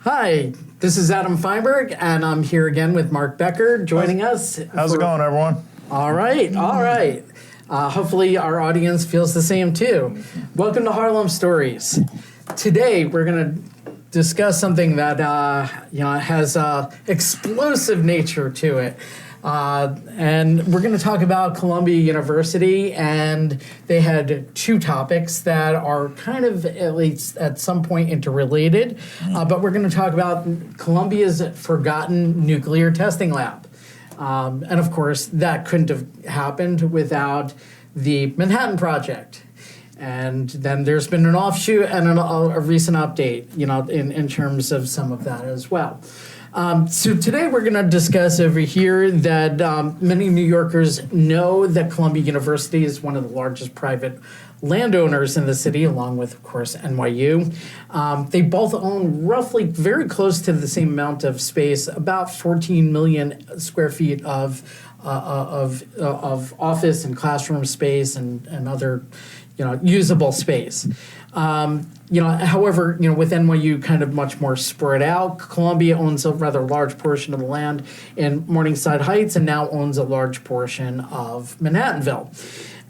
Hi, this is Adam Feinberg, and I'm here again with Mark Becker joining us. How's it going, everyone? All right. Hopefully our audience feels the same too. Welcome to Harlem Stories. Today we're going to discuss something that has explosive nature to it. And we're going to talk about Columbia University, and they had two topics that are kind of, at least at some point, interrelated. But we're going to talk about Columbia's forgotten nuclear testing lab. And of course, that couldn't have happened without the Manhattan Project. And then there's been an offshoot and a recent update, in terms of some of that as well. So today we're going to discuss over here that many New Yorkers know that Columbia University is one of the largest private landowners in the city, along with, of course, NYU. They both own roughly very close to the same amount of space, about 14 million square feet of office and classroom space and other, usable space. However, with NYU kind of much more spread out, Columbia owns a rather large portion of the land in Morningside Heights and now owns a large portion of Manhattanville.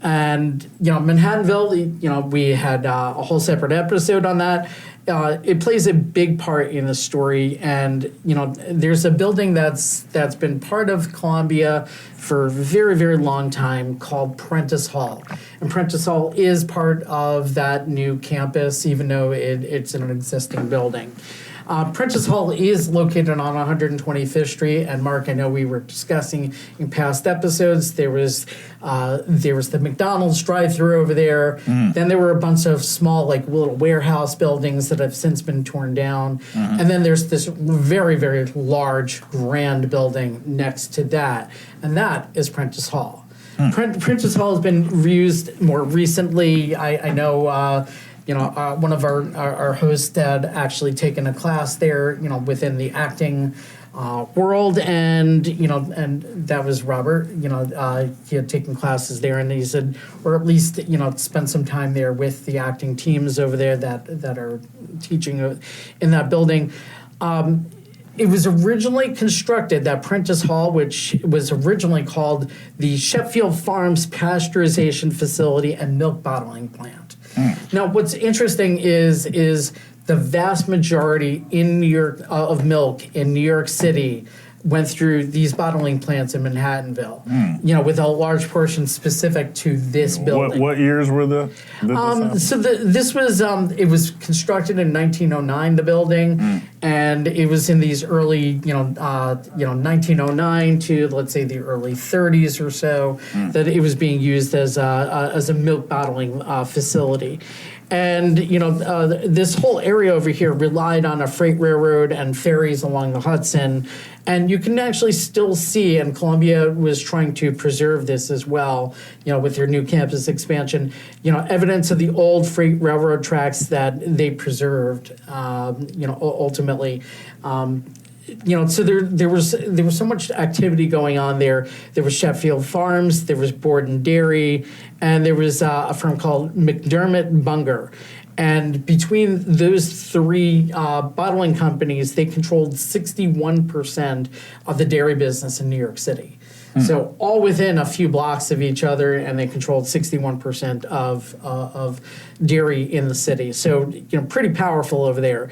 And, Manhattanville, we had a whole separate episode on that. It plays a big part in the story, and there's a building that's been part of Columbia for a very, very long time called Prentice Hall. And Prentice Hall is part of that new campus, even though it's in an existing building. Prentice Hall is located on 125th Street, and Mark, I know we were discussing in past episodes, there was the McDonald's drive-through over there. Then there were a bunch of small, little warehouse buildings that have since been torn down. And then there's this very, very large, grand building next to that, and that is Prentice Hall. Prentice Hall has been reused more recently. I know... one of our hosts had actually taken a class there, within the acting world, and that was Robert. He had taken classes there, and he said, or at least spent some time there with the acting teams over there that are teaching in that building. It was originally constructed, that Prentice Hall, which was originally called the Sheffield Farms Pasteurization Facility and Milk Bottling Plant. Now, what's interesting is the vast majority in New York of milk in New York City went through these bottling plants in Manhattanville. With a large portion specific to this building. What years were this was it was constructed in 1909, the building, and it was in these early 1909 to, let's say, the early 30s or so that it was being used as a milk bottling facility. And, this whole area over here relied on a freight railroad and ferries along the Hudson. And you can actually still see, and Columbia was trying to preserve this as well, with their new campus expansion, evidence of the old freight railroad tracks that they preserved, ultimately. So there was so much activity going on there. There was Sheffield Farms, there was Borden Dairy, and there was a firm called McDermott Bunger. And between those three bottling companies, they controlled 61% of the dairy business in New York City. So all within a few blocks of each other, and they controlled 61% of dairy in the city. So pretty powerful over there.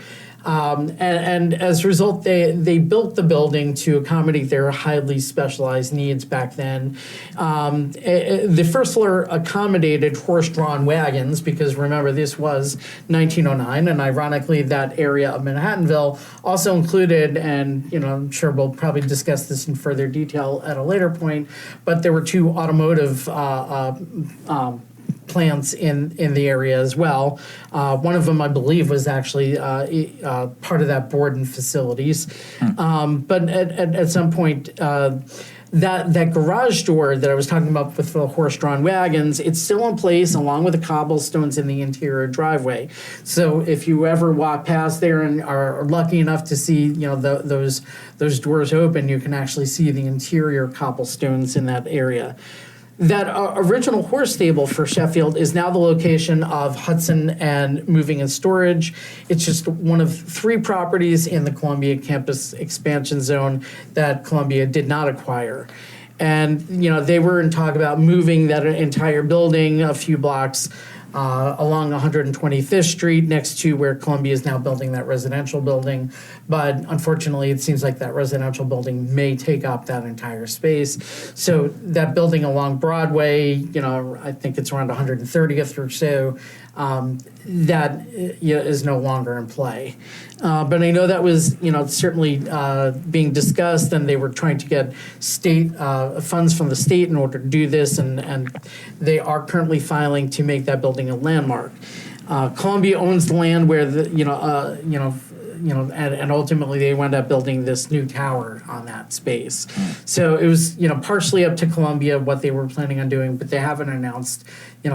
And as a result, they built the building to accommodate their highly specialized needs back then. The first floor accommodated horse-drawn wagons because, remember, this was 1909, and ironically, that area of Manhattanville also included, and I'm sure we'll probably discuss this in further detail at a later point, but there were two automotive plants in the area as well. One of them, I believe, was actually part of that Borden facilities. But at some point, that garage door that I was talking about with the horse-drawn wagons, it's still in place along with the cobblestones in the interior driveway. So if you ever walk past there and are lucky enough to see, those doors open, you can actually see the interior cobblestones in that area. That original horse stable for Sheffield is now the location of Hudson and Moving and Storage. It's just one of 3 properties in the Columbia campus expansion zone that Columbia did not acquire. And, they were in talk about moving that entire building a few blocks along 125th Street next to where Columbia is now building that residential building. But unfortunately, it seems like that residential building may take up that entire space. So that building along Broadway, I think it's around 130th or so, that is no longer in play. But I know that was, certainly being discussed, and they were trying to get state funds from the state in order to do this, and they are currently filing to make that building a landmark. Columbia owns the land where and ultimately they wound up building this new tower on that space. So it was, partially up to Columbia what they were planning on doing, but they haven't announced,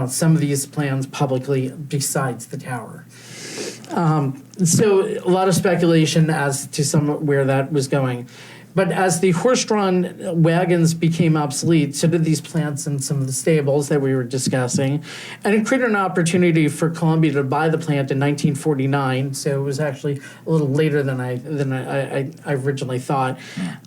some of these plans publicly besides the tower. So a lot of speculation as to where that was going. But as the horse-drawn wagons became obsolete, so did these plants in some of the stables that we were discussing. And it created an opportunity for Columbia to buy the plant in 1949. So it was actually a little later than I originally thought,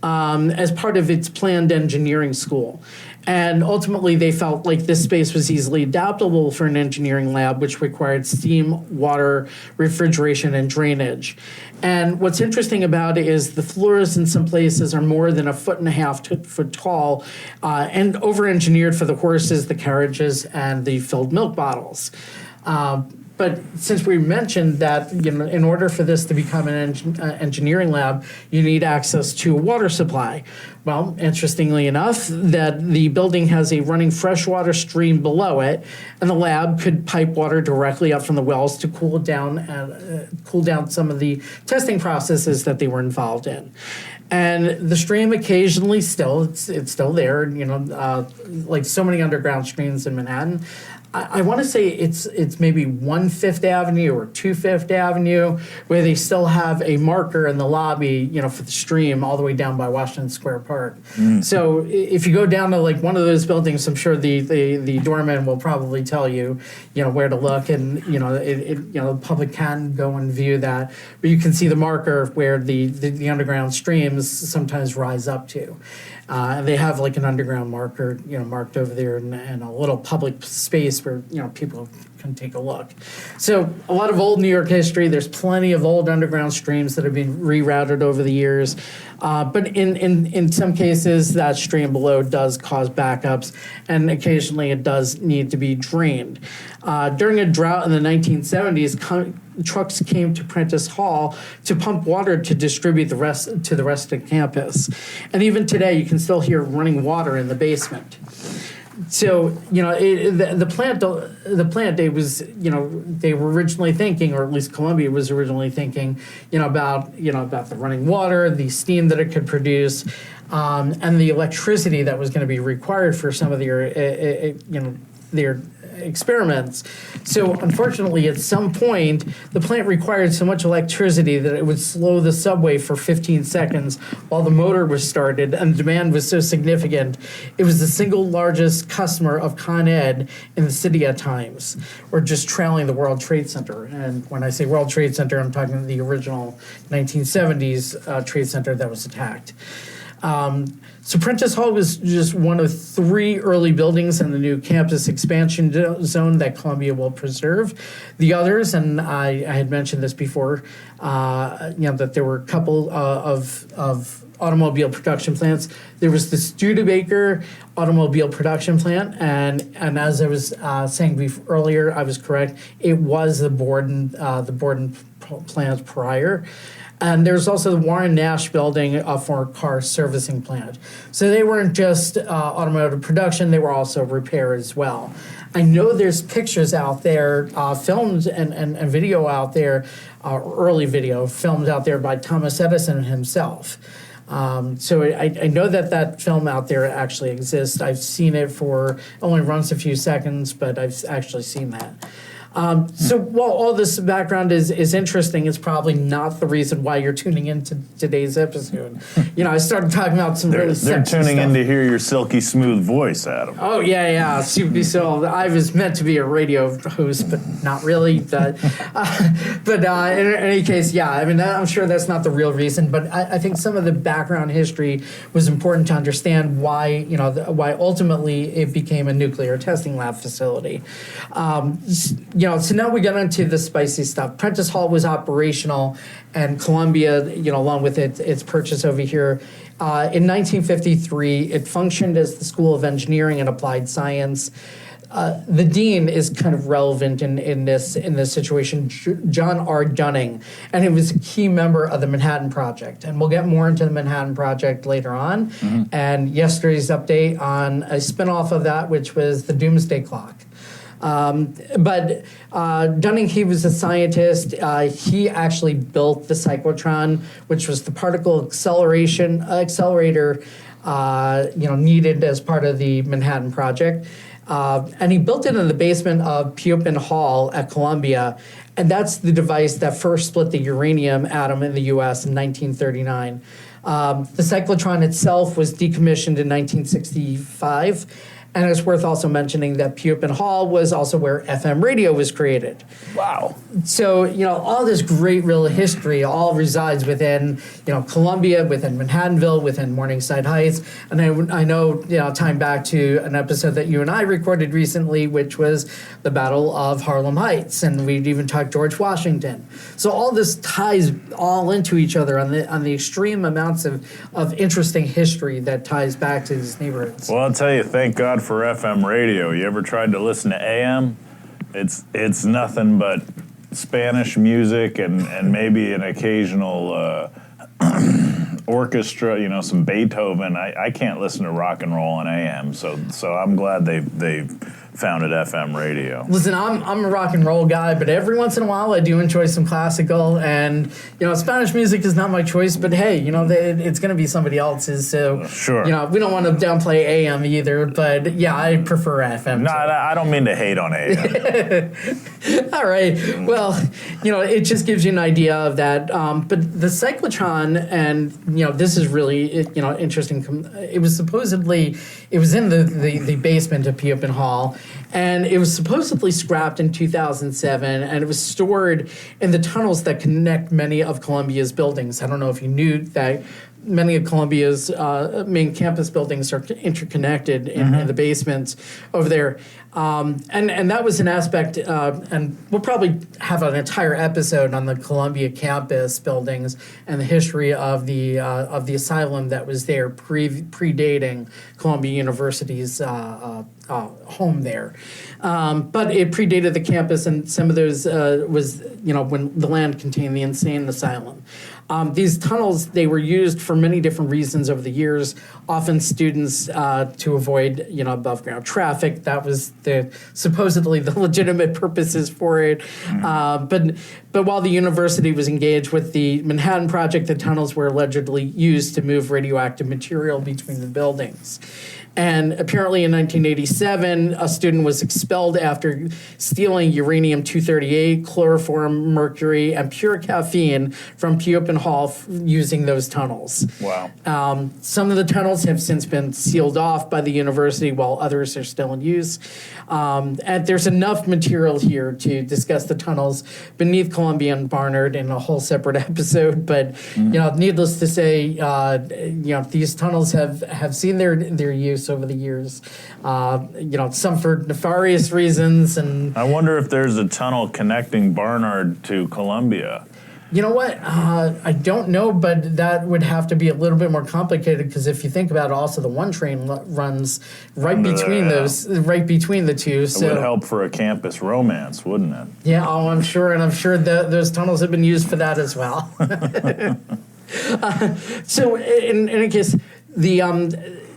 as part of its planned engineering school. And ultimately, they felt like this space was easily adaptable for an engineering lab, which required steam, water, refrigeration, and drainage. And what's interesting about it is the floors in some places are more than 1.5 foot tall and over-engineered for the horses, the carriages, and the filled milk bottles. But since we mentioned that, in order for this to become an engineering lab, you need access to a water supply. Well, interestingly enough, that the building has a running freshwater stream below it, and the lab could pipe water directly up from the wells to cool down some of the testing processes that they were involved in. And the stream occasionally it's still there, like so many underground streams in Manhattan. I want to say it's maybe 1 Fifth Avenue or 2 Fifth Avenue where they still have a marker in the lobby, for the stream all the way down by Washington Square Park. So if you go down to like one of those buildings, I'm sure the doorman will probably tell you, where to look, and the public can go and view that, but you can see the marker where the underground streams sometimes rise up to. And they have like an underground marker, marked over there and a little public space where, people can take a look. So a lot of old New York history. There's plenty of old underground streams that have been rerouted over the years. But in some cases, that stream below does cause backups, and occasionally it does need to be drained. During a drought in the 1970s, trucks came to Prentice Hall to pump water to distribute the rest of campus. And even today, you can still hear running water in the basement. So, the plant, they were originally thinking, or at least Columbia was originally thinking, about the running water, the steam that it could produce, and the electricity that was going to be required for some of their experiments. So unfortunately, at some point, the plant required so much electricity that it would slow the subway for 15 seconds while the motor was started, and the demand was so significant. It was the single largest customer of Con Ed in the city at times, or just trailing the World Trade Center. And when I say World Trade Center, I'm talking the original 1970s Trade Center that was attacked. So Prentice Hall was just one of 3 early buildings in the new campus expansion zone that Columbia will preserve. The others, and I had mentioned this before, that there were a couple of automobile production plants. There was the Studebaker automobile production plant, and as I was saying earlier, I was correct. It was the Borden plant prior. And there's also the Warren Nash building for a car servicing plant. So they weren't just automotive production, they were also repair as well. I know there's pictures out there, filmed and video out there, early video, filmed out there by Thomas Edison himself. So I know that film out there actually exists. I've seen it only runs a few seconds, but I've actually seen that. So while all this background is interesting, it's probably not the reason why you're tuning into today's episode. I started talking about some really They're sexy tuning stuff. in to hear your silky smooth voice, Adam. Oh, yeah. So I was meant to be a radio host, but not really. But in any case, yeah, I mean, I'm sure that's not the real reason, but I think some of the background history was important to understand why, why ultimately it became a nuclear testing lab facility. So now we get into the spicy stuff. Prentice Hall was operational, and Columbia, along with its purchase over here, in 1953, it functioned as the School of Engineering and Applied Science. The dean is kind of relevant in this situation, John R. Dunning, and he was a key member of the Manhattan Project. And we'll get more into the Manhattan Project later on. Mm-hmm. And yesterday's update on a spinoff of that, which was the Doomsday Clock. But Dunning, he was a scientist. He actually built the cyclotron, which was the particle accelerator, needed as part of the Manhattan Project. And he built it in the basement of Pupin Hall at Columbia. And that's the device that first split the uranium atom in the U.S. in 1939. The cyclotron itself was decommissioned in 1965. And it's worth also mentioning that Pupin Hall was also where FM radio was created. Wow. So, all this great real history all resides within, Columbia, within Manhattanville, within Morningside Heights. And I know, time back to an episode that you and I recorded recently, which was the Battle of Harlem Heights. And we'd even talked George Washington. So all this ties all into each other on the extreme amounts of interesting history that ties back to these neighborhoods. Well, I'll tell you, thank God for FM radio. You ever tried to listen to AM? It's nothing but Spanish music and maybe an occasional orchestra, some Beethoven. I can't listen to rock and roll on AM, so I'm glad they founded FM radio. Listen, I'm a rock and roll guy, but every once in a while I do enjoy some classical, and Spanish music is not my choice, but hey, it's going to be somebody else's, so sure. We don't want to downplay AM either, but yeah, I prefer FM. No, I don't mean to hate on AM. All right, well, it just gives you an idea of that, but the cyclotron, and this is really interesting. It was in the basement of Pupin Hall. And it was supposedly scrapped in 2007, and it was stored in the tunnels that connect many of Columbia's buildings. I don't know if you knew that many of Columbia's main campus buildings are interconnected in the basements over there. And that was an aspect, and we'll probably have an entire episode on the Columbia campus buildings and the history of the asylum that was there predating Columbia University's home there. But it predated the campus, and some of those was, when the land contained the insane asylum. These tunnels, they were used for many different reasons over the years. Often students to avoid, above ground traffic. That was supposedly the legitimate purposes for it. But while the university was engaged with the Manhattan Project, the tunnels were allegedly used to move radioactive material between the buildings. And apparently in 1987, a student was expelled after stealing uranium-238, chloroform, mercury, and pure caffeine from Pupin Hall using those tunnels. Wow. Some of the tunnels have since been sealed off by the university, while others are still in use. And there's enough material here to discuss the tunnels beneath Columbia and Barnard in a whole separate episode. But needless to say, these tunnels have seen their use over the years. Some for nefarious reasons, and I wonder if there's a tunnel connecting Barnard to Columbia. You know what? I don't know, but that would have to be a little bit more complicated, because if you think about it, also the one train runs right between the two. So it would help for a campus romance, wouldn't it? Yeah, I'm sure, and I'm sure that those tunnels have been used for that as well. So in any case,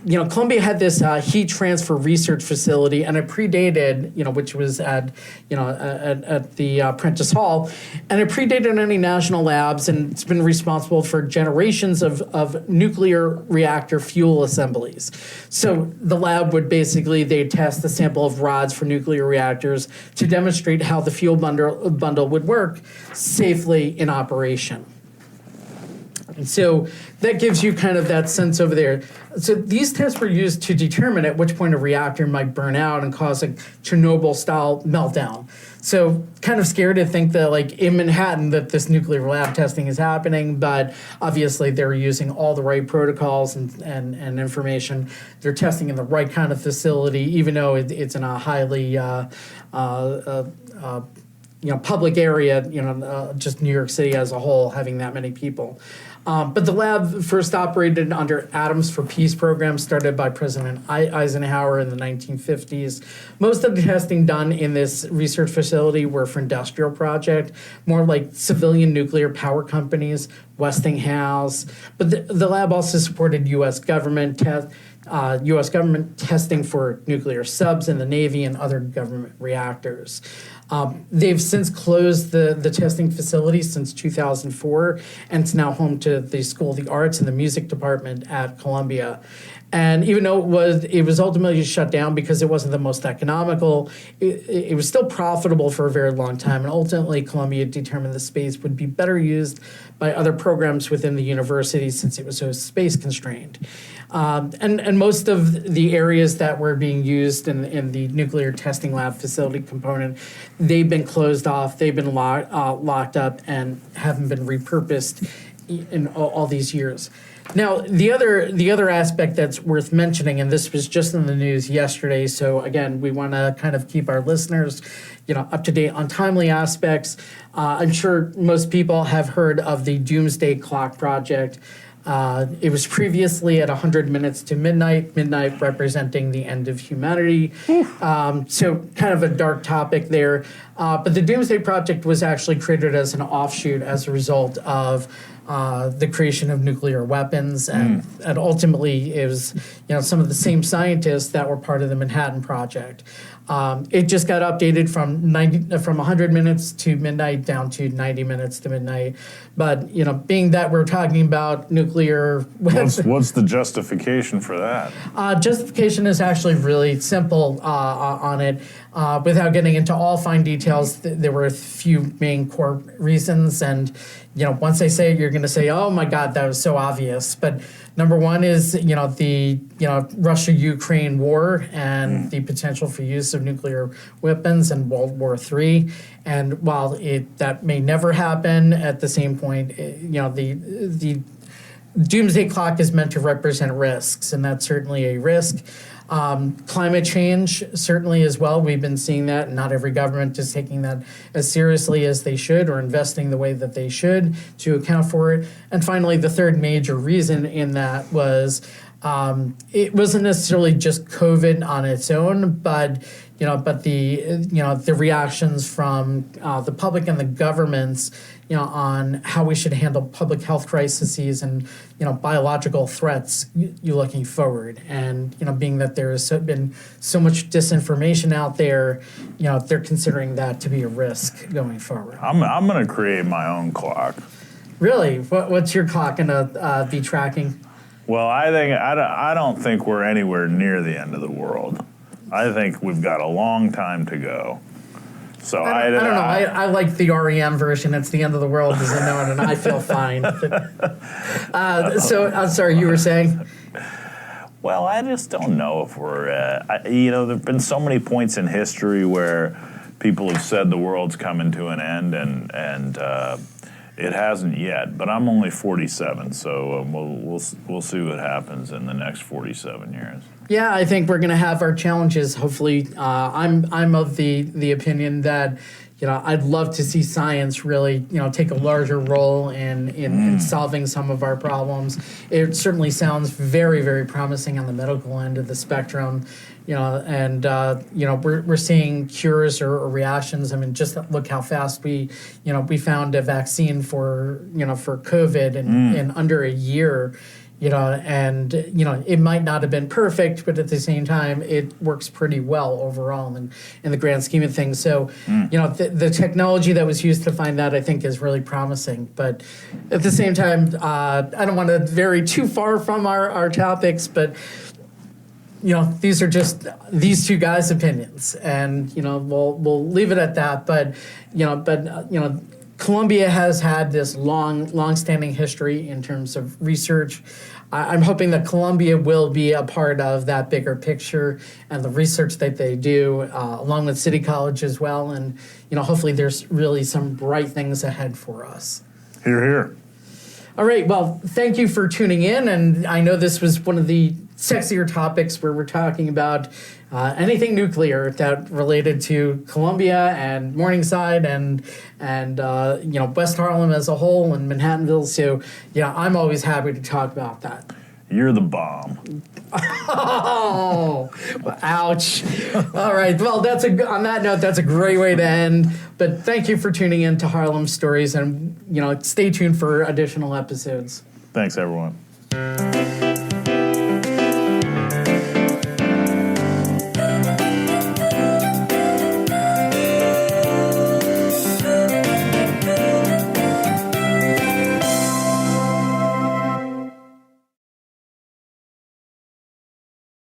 Columbia had this heat transfer research facility, and it predated, which was at the Prentice Hall, and it predated any national labs, and it's been responsible for generations of nuclear reactor fuel assemblies. So the lab would they'd test a sample of rods for nuclear reactors to demonstrate how the fuel bundle would work safely in operation. And so that gives you kind of that sense over there. So these tests were used to determine at which point a reactor might burn out and cause a Chernobyl-style meltdown. So kind of scary to think that, like, in Manhattan, that this nuclear lab testing is happening, but obviously they're using all the right protocols and information. They're testing in the right kind of facility, even though it's in a highly public area, just New York City as a whole, having that many people. But the lab first operated under Atoms for Peace program started by President Eisenhower in the 1950s. Most of the testing done in this research facility were for industrial project, more like civilian nuclear power companies, Westinghouse. But the lab also supported U.S. government testing for nuclear subs in the Navy and other government reactors. They've since closed the testing facility since 2004, and it's now home to the School of the Arts and the music department at Columbia. And even though it was ultimately shut down because it wasn't the most economical, it was still profitable for a very long time. And ultimately, Columbia determined the space would be better used by other programs within the university since it was so space constrained. And most of the areas that were being used in the nuclear testing lab facility component, they've been closed off, they've been locked up, and haven't been repurposed in all these years. Now, the other aspect that's worth mentioning, and this was just in the news yesterday, so again, we want to kind of keep our listeners, up to date on timely aspects. I'm sure most people have heard of the Doomsday Clock project. It was previously at 100 minutes to midnight representing the end of humanity. So kind of a dark topic there. But the Doomsday Project was actually created as an offshoot as a result of the creation of nuclear weapons. And ultimately it was some of the same scientists that were part of the Manhattan Project. It just got updated from 100 minutes to midnight down to 90 minutes to midnight. But being that we're talking about nuclear weapons, what's the justification for that? Justification is actually really simple on it. Without getting into all fine details, there were a few main core reasons, and once I say it, you're going to say, "Oh my God, that was so obvious." But number one is the Russia-Ukraine war and the potential for use of nuclear weapons in World War III. And while that may never happen, at the same point, the Doomsday Clock is meant to represent risks, and that's certainly a risk. Climate change, certainly as well. We've been seeing that. Not every government is taking that as seriously as they should or investing the way that they should to account for it. And finally, the third major reason in that was it wasn't necessarily just COVID on its own, but the reactions from the public and the governments, on how we should handle public health crises and biological threats you looking forward. And being that there has been so much disinformation out there, they're considering that to be a risk going forward. I'm going to create my own clock. Really? What's your clock going to be tracking? Well, I don't think we're anywhere near the end of the world. I think we've got a long time to go. So I don't know. I like the REM version. It's the end of the world as I know it, and I feel fine. So I'm sorry, you were saying? Well, I just don't know if we're. There have been so many points in history where people have said the world's coming to an end, and it hasn't yet. But I'm only 47, so we'll see what happens in the next 47 years. Yeah, I think we're going to have our challenges. Hopefully, I'm of the opinion that I'd love to see science really take a larger role in solving some of our problems. It certainly sounds very, very promising on the medical end of the spectrum. We're seeing cures or reactions. I mean, just look how fast we found a vaccine for COVID in under a year. and it might not have been perfect, but at the same time, it works pretty well overall in the grand scheme of things. So, the technology that was used to find that, I think, is really promising. But at the same time, I don't want to vary too far from our topics, but these are just these two guys' opinions, and we'll leave it at that. But Columbia has had this long-standing history in terms of research. I'm hoping that Columbia will be a part of that bigger picture and the research that they do, along with City College as well. And hopefully, there's really some bright things ahead for us. Hear, hear. All right. Well, thank you for tuning in, and I know this was one of the sexier topics where we're talking about anything nuclear that related to Columbia and Morningside and West Harlem as a whole and Manhattanville. So I'm always happy to talk about that. You're the bomb. Oh, ouch. All right. Well, on that note, that's a great way to end. But thank you for tuning in to Harlem Stories, and stay tuned for additional episodes. Thanks, everyone.